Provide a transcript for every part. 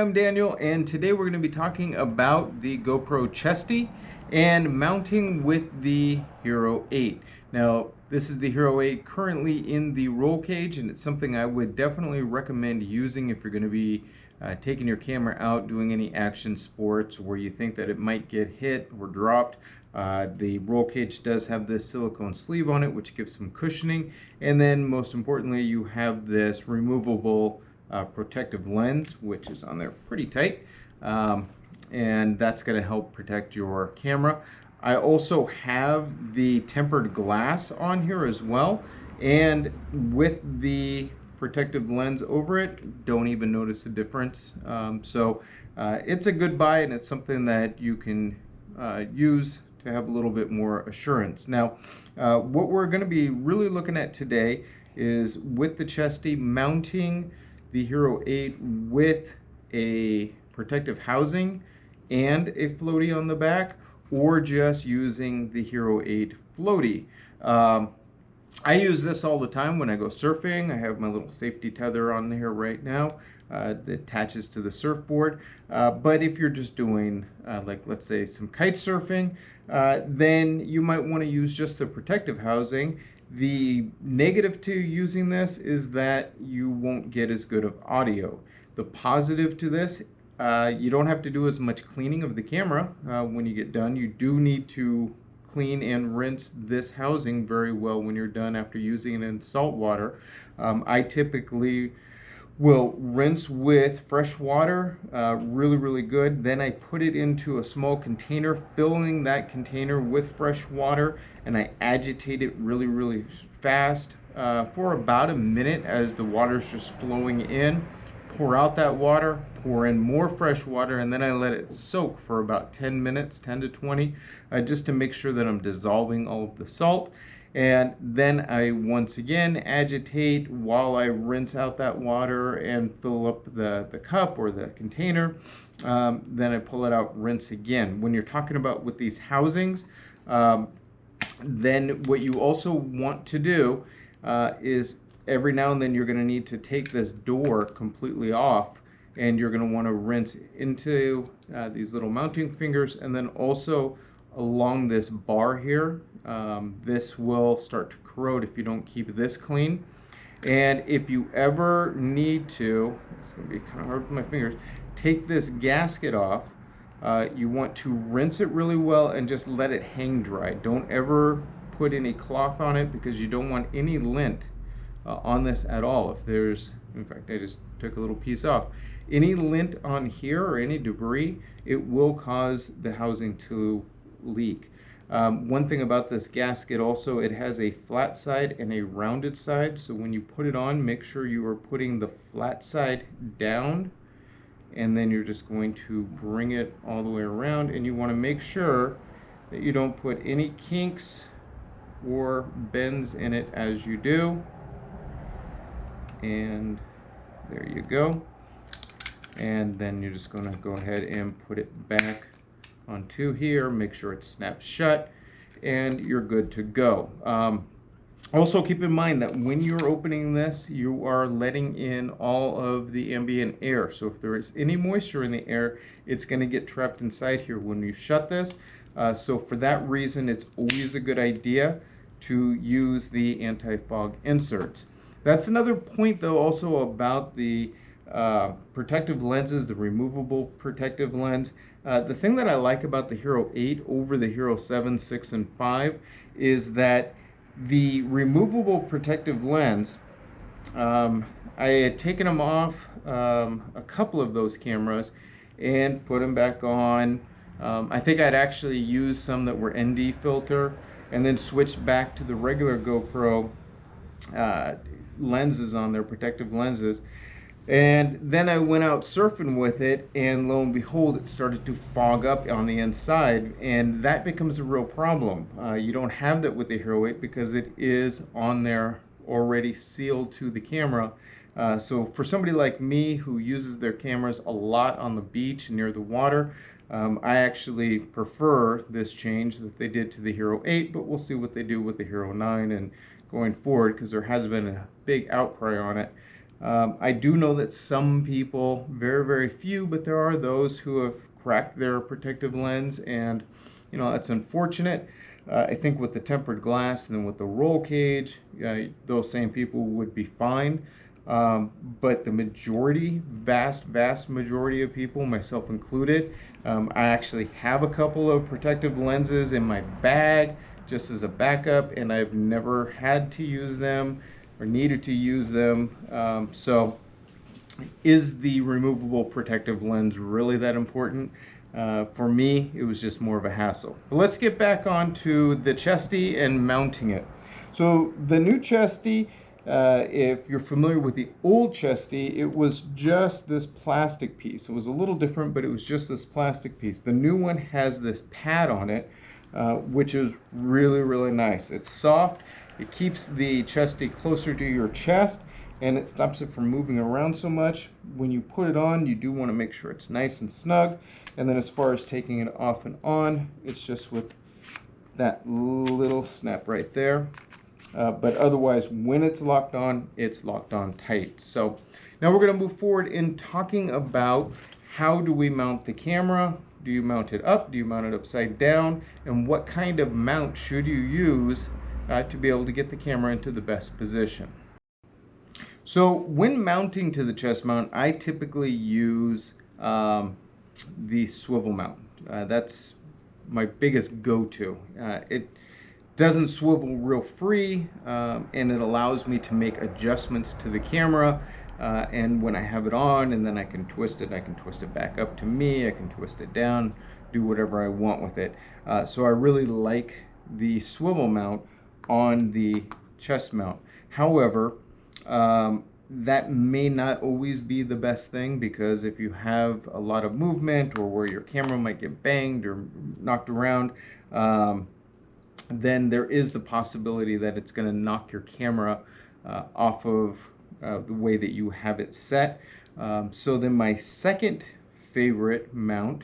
I'm Daniel, and today we're going to be talking about the GoPro Chesty and mounting with the Hero 8. Now, this is the Hero 8 currently in the roll cage, and it's something I would definitely recommend using if you're going to be taking your camera out, doing any action sports where you think that it might get hit or dropped. The roll cage does have this silicone sleeve on it, which gives some cushioning, and then most importantly, you have this removable protective lens, which is on there pretty tight, and that's going to help protect your camera. I also have the tempered glass on here as well, and with the protective lens over it, don't even notice the difference. It's a good buy, and it's something that you can use to have a little bit more assurance. Now, what we're going to be really looking at today is with the Chesty mounting the Hero 8 with a protective housing and a floaty on the back, or just using the Hero 8 floaty. I use this all the time when I go surfing. I have my little safety tether on here right now that attaches to the surfboard. But if you're just doing, like let's say some kite surfing, then you might want to use just the protective housing. The negative to using this is that you won't get as good of audio. The positive to this, you don't have to do as much cleaning of the camera when you get done. You do need to clean and rinse this housing very well when you're done after using it in salt water. I typically will rinse with fresh water, really good. Then I put it into a small container, filling that container with fresh water, and I agitate it really fast for about a minute as the water's just flowing in. Pour out that water, pour in more fresh water, and then I let it soak for about 10 minutes, 10 to 20, just to make sure that I'm dissolving all of the salt. And then I once again agitate while I rinse out that water and fill up the cup or the container. Then I pull it out, rinse again. When you're talking about with these housings, then what you also want to do is every now and then you're going to need to take this door completely off, and you're going to want to rinse into these little mounting fingers, and then also along this bar here. This will start to corrode if you don't keep this clean. And if you ever need to, it's going to be kind of hard with my fingers, take this gasket off. You want to rinse it really well and just let it hang dry. Don't ever put any cloth on it, because you don't want any lint on this at all. If there's, in fact, I just took a little piece off. Any lint on here or any debris, it will cause the housing to leak. One thing about this gasket also, it has a flat side and a rounded side, so when you put it on, make sure you are putting the flat side down, and then you're just going to bring it all the way around, and you want to make sure that you don't put any kinks or bends in it as you do. And there you go. And then you're just going to go ahead and put it back onto here, make sure it snaps shut, and you're good to go. Also keep in mind that when you're opening this, you are letting in all of the ambient air. So if there is any moisture in the air, it's going to get trapped inside here when you shut this. So for that reason, it's always a good idea to use the anti-fog inserts. That's another point though also about the protective lenses, the removable protective lens. The thing that I like about the Hero 8 over the Hero 7, 6, and 5 is that the removable protective lens, I had taken them off a couple of those cameras and put them back on. I think I'd actually used some that were ND filter and then switched back to the regular GoPro lenses on their protective lenses. And then I went out surfing with it, and lo and behold, it started to fog up on the inside, and that becomes a real problem. You don't have that with the Hero 8 because it is on there already sealed to the camera. So for somebody like me who uses their cameras a lot on the beach and near the water, I actually prefer this change that they did to the Hero 8, but we'll see what they do with the Hero 9 and going forward, because there has been a big outcry on it. I do know that some people, very, very few, but there are those who have cracked their protective lens, and that's unfortunate. I think with the tempered glass and then with the roll cage, those same people would be fine. But the majority, vast majority of people, myself included, I actually have a couple of protective lenses in my bag just as a backup, and I've never had to use them or needed to use them. So is the removable protective lens really that important? For me, it was just more of a hassle. But let's get back onto the Chesty and mounting it. So the new Chesty, if you're familiar with the old Chesty, it was just this plastic piece. It was a little different, but it was just this plastic piece. The new one has this pad on it, which is really, really nice. It's soft. It keeps the Chesty closer to your chest, and it stops it from moving around so much. When you put it on, you do want to make sure it's nice and snug. And then as far as taking it off and on, it's just with that little snap right there. But otherwise, when it's locked on tight. So now we're going to move forward in talking about how do we mount the camera. Do you mount it up? Do you mount it upside down? And what kind of mount should you use to be able to get the camera into the best position? So when mounting to the chest mount, I typically use the swivel mount. That's my biggest go-to. It doesn't swivel real free, and it allows me to make adjustments to the camera. And when I have it on, and then I can twist it back up to me, I can twist it down, do whatever I want with it. So I really like the swivel mount on the chest mount. However, that may not always be the best thing, because if you have a lot of movement or where your camera might get banged or knocked around, then there is the possibility that it's going to knock your camera off of the way that you have it set. So then my second favorite mount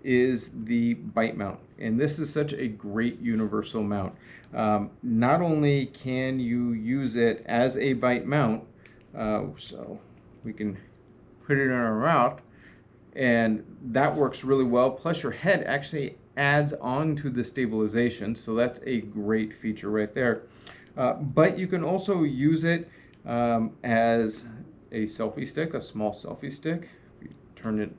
is the bite mount, and this is such a great universal mount. Not only can you use it as a bite mount, so we can put it in our mouth, and that works really well. Plus your head actually adds on to the stabilization, so that's a great feature right there. But you can also use it as a selfie stick, a small selfie stick. If you turn it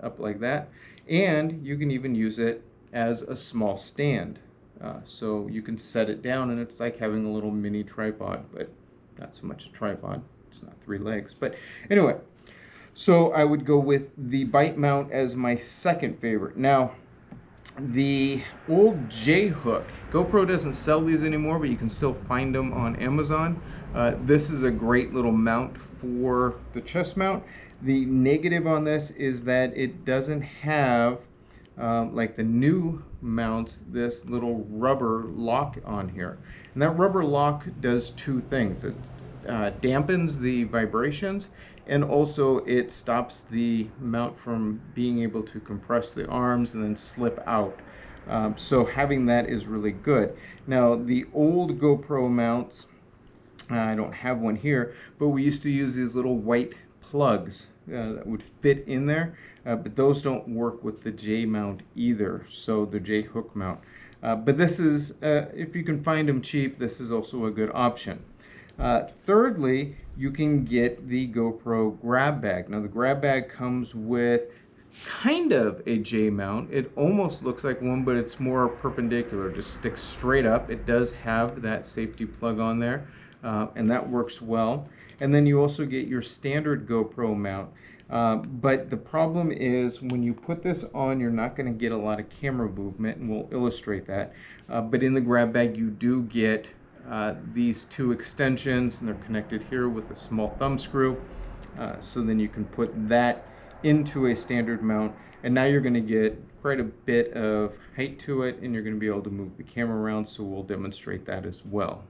up like that, and you can even use it as a small stand. So you can set it down, and it's like having a little mini tripod, but not so much a tripod. It's not 3 legs. But anyway, so I would go with the bite mount as my second favorite. Now, the old J-hook, GoPro doesn't sell these anymore, but you can still find them on Amazon. This is a great little mount for the chest mount. The negative on this is that it doesn't have, like the new mounts, this little rubber lock on here. And that rubber lock does 2 things. It dampens the vibrations, and also it stops the mount from being able to compress the arms and then slip out. So having that is really good. Now the old GoPro mounts, I don't have one here, but we used to use these little white plugs that would fit in there, but those don't work with the J mount either, so the J hook mount. But this is, if you can find them cheap, this is also a good option. Thirdly, you can get the GoPro Grab Bag. Now the Grab Bag comes with kind of a J mount. It almost looks like one, but it's more perpendicular, just sticks straight up. It does have that safety plug on there, and that works well. And then you also get your standard GoPro mount. But the problem is when you put this on, you're not going to get a lot of camera movement, and we'll illustrate that. But in the Grab Bag, you do get these 2 extensions, and they're connected here with a small thumb screw. So then you can put that into a standard mount, and now you're going to get quite a bit of height to it, and you're going to be able to move the camera around, so we'll demonstrate that as well.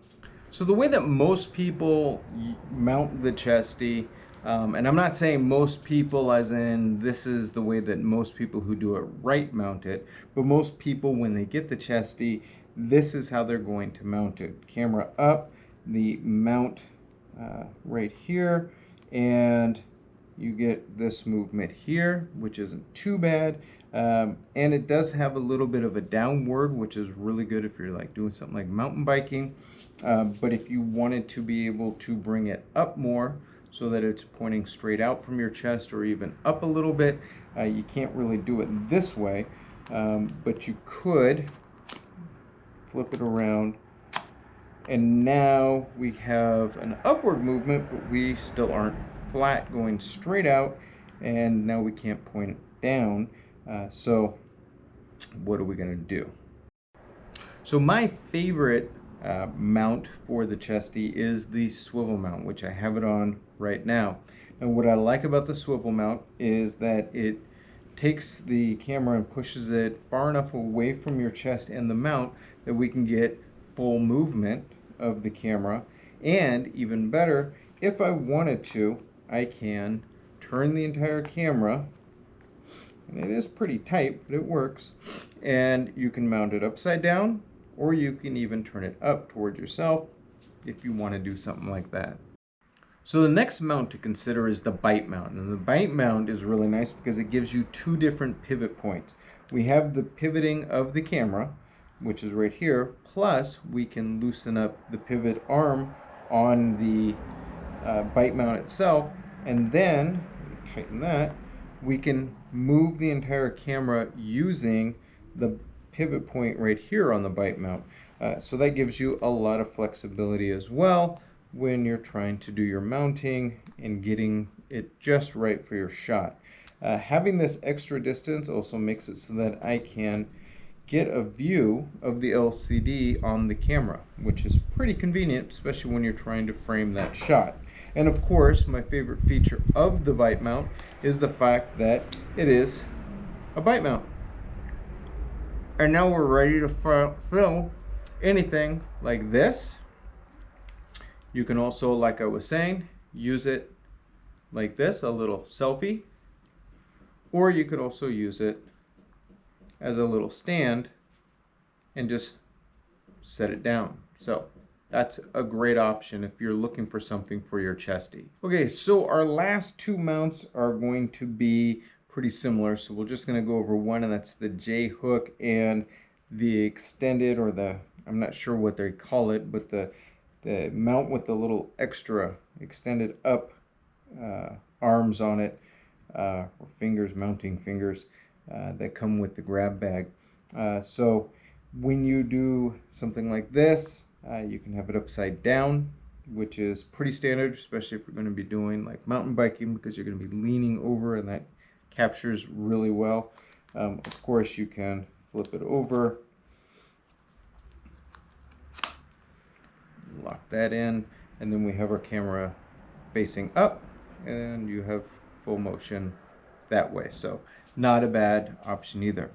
So the way that most people mount the Chesty, and I'm not saying most people as in this is the way that most people who do it right mount it, but most people when they get the Chesty, this is how they're going to mount it. Camera up, the mount right here, and you get this movement here, which isn't too bad. And it does have a little bit of a downward, which is really good if you're like doing something like mountain biking. But if you wanted to be able to bring it up more so that it's pointing straight out from your chest or even up a little bit, you can't really do it this way. But you could flip it around, and now we have an upward movement, but we still aren't flat going straight out, and now we can't point it down. So what are we going to do? So my favorite mount for the Chesty is the swivel mount, which I have it on right now. And what I like about the swivel mount is that it takes the camera and pushes it far enough away from your chest and the mount that we can get full movement of the camera. And even better, if I wanted to, I can turn the entire camera, and it is pretty tight, but it works, and you can mount it upside down, or you can even turn it up toward yourself if you want to do something like that. So the next mount to consider is the bite mount, and the bite mount is really nice because it gives you two different pivot points. We have the pivoting of the camera, which is right here, plus we can loosen up the pivot arm on the bite mount itself, and then tighten that, we can move the entire camera using the pivot point right here on the bite mount. So that gives you a lot of flexibility as well when you're trying to do your mounting and getting it just right for your shot. Having this extra distance also makes it so that I can get a view of the LCD on the camera, which is pretty convenient, especially when you're trying to frame that shot. And of course, my favorite feature of the bite mount is the fact that it is a bite mount. And now we're ready to film anything like this. You can also, like I was saying, use it like this, a little selfie, or you could also use it as a little stand and just set it down. So that's a great option if you're looking for something for your Chesty. Okay, so our last two mounts are going to be pretty similar, so we're just going to go over one, and that's the J hook and the extended, or the, I'm not sure what they call it, but the mount with the little extra extended up arms on it, or fingers, mounting fingers that come with the grab bag. So when you do something like this, you can have it upside down, which is pretty standard, especially if you're going to be doing like mountain biking, because you're going to be leaning over, and that captures really well. Of course, you can flip it over, lock that in, and then we have our camera facing up, and you have full motion that way. So not a bad option either.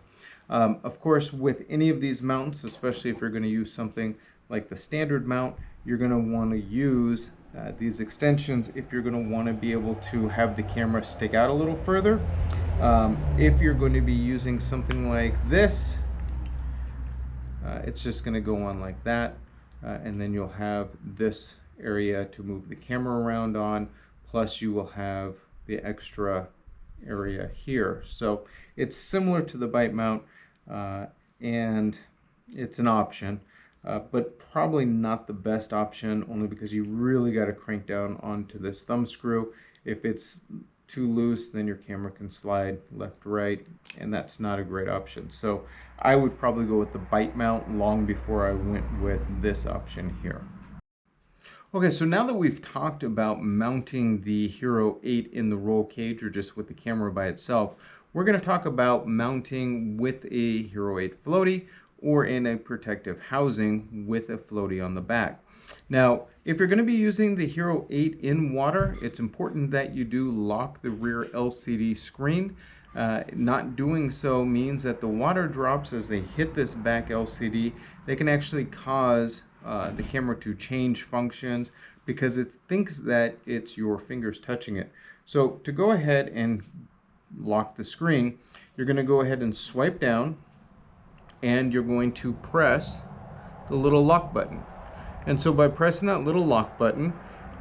Of course, with any of these mounts, especially if you're going to use something like the standard mount, you're going to want to use these extensions if you're going to want to be able to have the camera stick out a little further. If you're going to be using something like this, it's just going to go on like that, and then you'll have this area to move the camera around on, plus you will have the extra area here. So it's similar to the bite mount, and it's an option, but probably not the best option, only because you really got to crank down onto this thumb screw. If it's too loose, then your camera can slide left, right, and that's not a great option. So I would probably go with the bite mount long before I went with this option here. Okay, so now that we've talked about mounting the Hero 8 in the roll cage or just with the camera by itself, we're going to talk about mounting with a Hero 8 floaty or in a protective housing with a floaty on the back. Now, if you're going to be using the Hero 8 in water, it's important that you do lock the rear LCD screen. Not doing so means that the water drops as they hit this back LCD. They can actually cause the camera to change functions because it thinks that it's your fingers touching it. So to go ahead and lock the screen, you're going to go ahead and swipe down, and you're going to press the little lock button. And so by pressing that little lock button,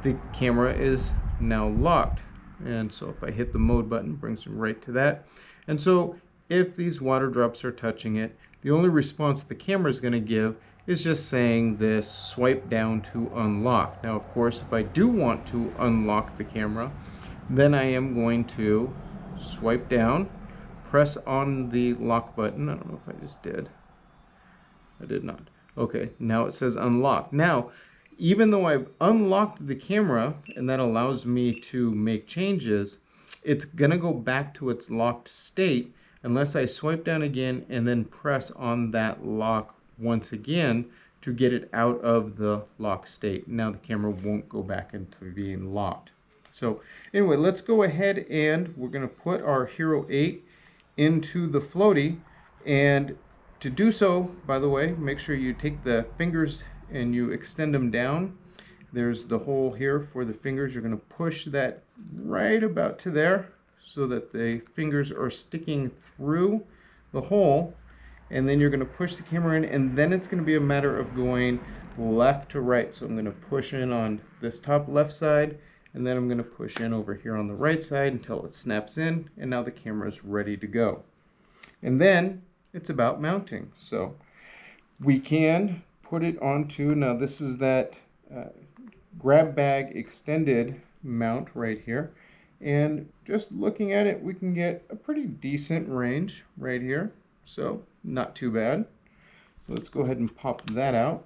the camera is now locked. And so if I hit the mode button, it brings me right to that. And so if these water drops are touching it, the only response the camera is going to give is just saying this swipe down to unlock. Now, of course, if I do want to unlock the camera, then I am going to swipe down, press on the lock button. I don't know if I just did. I did not. Okay, now it says unlock. Now, even though I've unlocked the camera and that allows me to make changes, it's gonna go back to its locked state unless I swipe down again and then press on that lock once again to get it out of the lock state. Now the camera won't go back into being locked. So anyway, let's go ahead and we're gonna put our Hero 8 into the Floaty. And to do so, by the way, make sure you take the fingers and you extend them down. There's the hole here for the fingers. You're going to push that right about to there so that the fingers are sticking through the hole. And then you're going to push the camera in, and then it's going to be a matter of going left to right. So I'm going to push in on this top left side, and then I'm going to push in over here on the right side until it snaps in, and now the camera is ready to go. And then it's about mounting. So we can put it onto, now this is that grab bag extended mount right here. And just looking at it, we can get a pretty decent range right here. So not too bad. So let's go ahead and pop that out.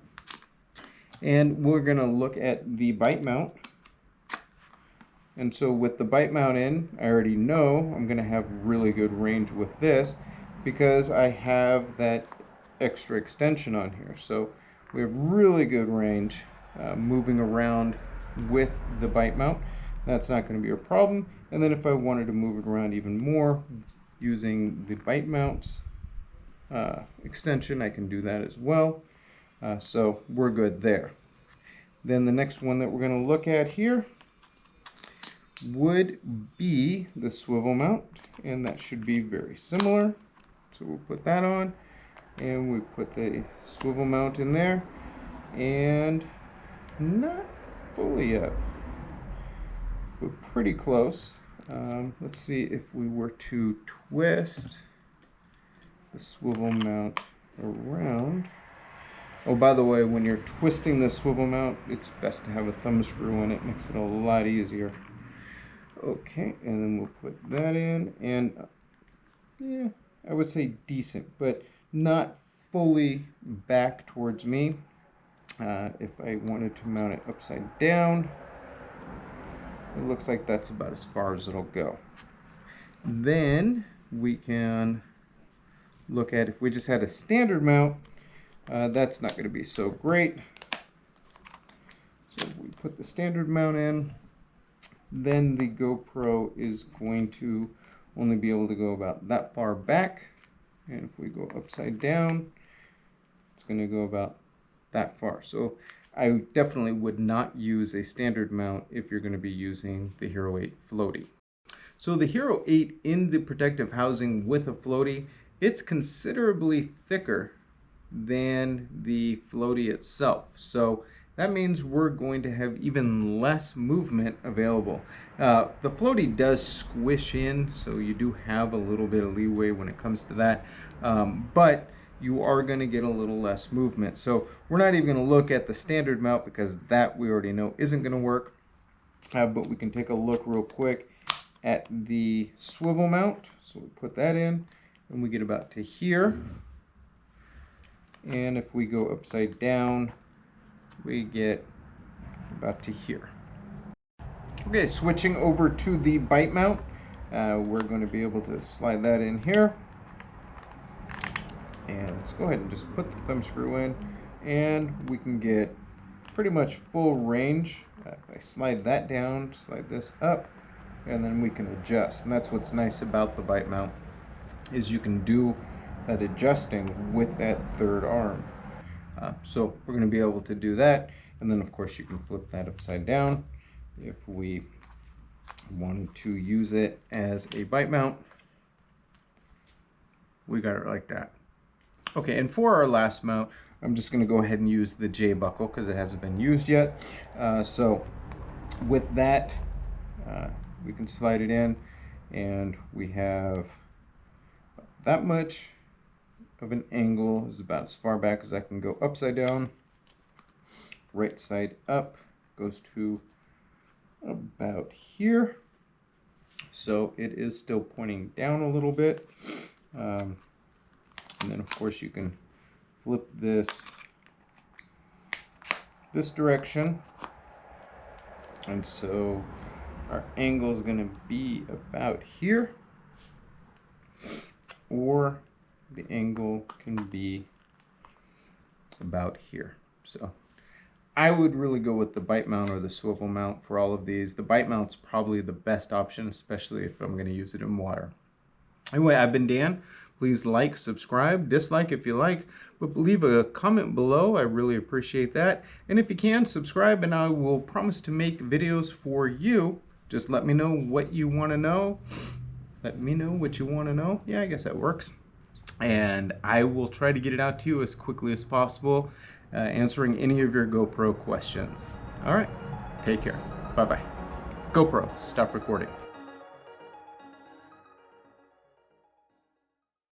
And we're gonna look at the bite mount. And so with the bite mount in, I already know I'm gonna have really good range with this because I have that extra extension on here. So we have really good range moving around with the bite mount. That's not going to be a problem. And then if I wanted to move it around even more using the bite mount extension, I can do that as well. So we're good there. Then the next one that we're going to look at here would be the swivel mount, and that should be very similar. So we'll put that on, and we put the swivel mount in there, and not fully up, but pretty close. Let's see if we were to twist the swivel mount around. Oh, by the way, when you're twisting the swivel mount, it's best to have a thumb screw in it. Makes it a lot easier. Okay, and then we'll put that in, and yeah, I would say decent, but not fully back towards me. If I wanted to mount it upside down, it looks like that's about as far as it'll go. Then we can look at if we just had a standard mount, that's not going to be so great. So if we put the standard mount in, then the GoPro is going to only be able to go about that far back. And if we go upside down, it's going to go about that far. So I definitely would not use a standard mount if you're going to be using the Hero 8 Floaty. So the Hero 8 in the protective housing with a Floaty, it's considerably thicker than the Floaty itself. So that means we're going to have even less movement available. The Floaty does squish in, so you do have a little bit of leeway when it comes to that, but you are going to get a little less movement. So we're not even going to look at the standard mount because that we already know isn't going to work, but we can take a look real quick at the swivel mount. So we put that in and we get about to here, and if we go upside down, we get about to here. Okay, switching over to the bite mount, we're going to be able to slide that in here. And let's go ahead and just put the thumb screw in, and we can get pretty much full range. If I slide that down, slide this up, and then we can adjust. And that's what's nice about the bite mount, is you can do that adjusting with that third arm. So we're going to be able to do that, and then of course you can flip that upside down if we wanted to use it as a bite mount. We got it like that. Okay, and for our last mount, I'm just going to go ahead and use the J buckle because it hasn't been used yet. So with that we can slide it in, and we have that much of an angle. This is about as far back as I can go upside down. Right side up goes to about here, so it is still pointing down a little bit. And then of course you can flip this direction, and so our angle is going to be about here, or the angle can be about here. So I would really go with the bite mount or the swivel mount for all of these. The bite mount's probably the best option, especially if I'm going to use it in water. Anyway, I've been Dan. Please like, subscribe, dislike if you like, but leave a comment below. I really appreciate that. And if you can, subscribe, and I will promise to make videos for you. Just let me know what you want to know. Let me know what you want to know. Yeah, I guess that works. And I will try to get it out to you as quickly as possible, answering any of your GoPro questions. All right, take care. Bye-bye. GoPro, stop recording.